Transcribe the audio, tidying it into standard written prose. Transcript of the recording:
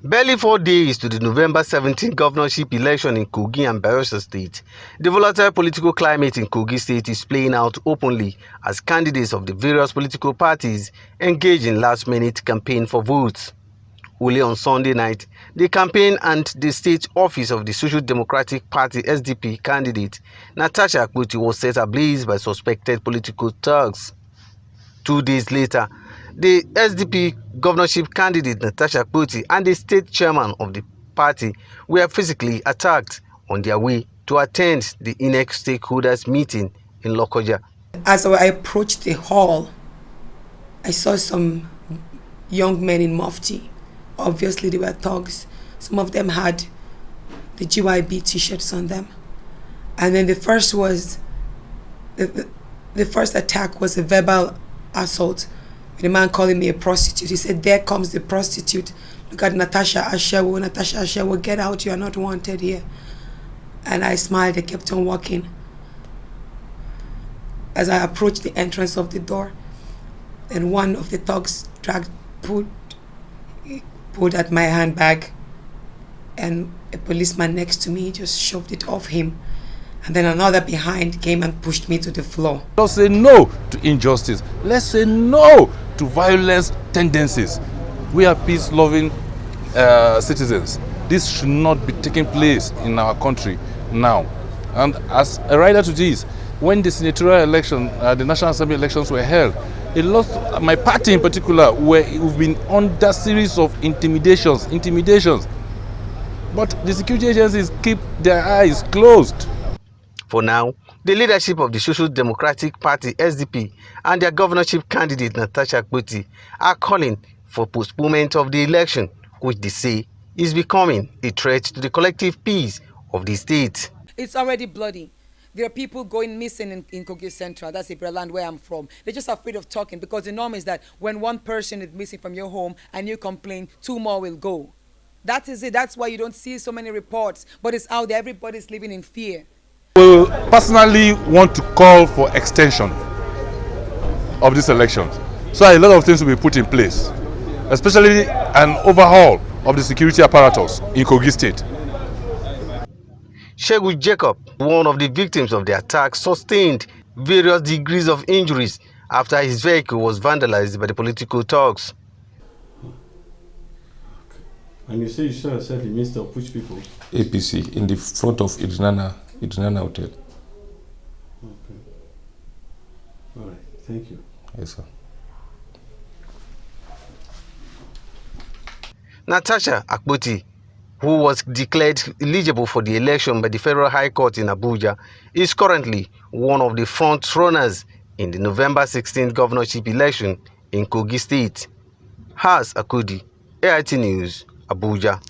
Barely 4 days to the November 17 governorship election in Kogi and Bayelsa State, the volatile political climate in Kogi State is playing out openly as candidates of the various political parties engage in last-minute campaign for votes. Only on Sunday night, the campaign and the state office of the Social Democratic Party SDP candidate Natasha Attacked was set ablaze by suspected political thugs. 2 days later, the SDP governorship candidate Natasha Attacked and the state chairman of the party were physically attacked on their way to attend the INEC stakeholders meeting in Lokoja. As I approached the hall, I saw some young men in mufti. Obviously, they were thugs. Some of them had the GYB t-shirts on them. And then the first attack was a verbal assault. The man calling me a prostitute. He said, "There comes the prostitute. Look at Natasha Attacked. Natasha Attacked, get out, you are not wanted here." And I smiled, I kept on walking. As I approached the entrance of the door, and one of the thugs pulled at my handbag, and a policeman next to me just shoved it off him. And then another behind came and pushed me to the floor. Let's say no to injustice. Let's say no to violence tendencies. We are peace-loving citizens. This should not be taking place in our country now. And as a rider to this, when the senatorial election, the National Assembly elections were held, a lot, my party in particular, we've been under series of intimidations. But the security agencies keep their eyes closed. For now, the leadership of the Social Democratic Party SDP and their governorship candidate Natasha Attacked are calling for postponement of the election, which they say is becoming a threat to the collective peace of the state. It's already bloody. There are people going missing in Kogi Central. That's the land where I'm from. They're just afraid of talking because the norm is that when one person is missing from your home and you complain, 2 more will go. That is it. That's why you don't see so many reports. But it's out there. Everybody's living in fear. We personally want to call for extension of these elections. So a lot of things will be put in place, especially an overhaul of the security apparatus in Kogi State. Shegun Jacob, one of the victims of the attack, sustained various degrees of injuries after his vehicle was vandalized by the political thugs. And you say you saw yourself in the midst of which people? APC, in the front of Idrinana Hotel. Okay. All right. Thank you. Yes, sir. Natasha Attacked, who was declared eligible for the election by the Federal High Court in Abuja, is currently one of the front runners in the November 16th governorship election in Kogi State. Has Akudi, AIT News, Abuja.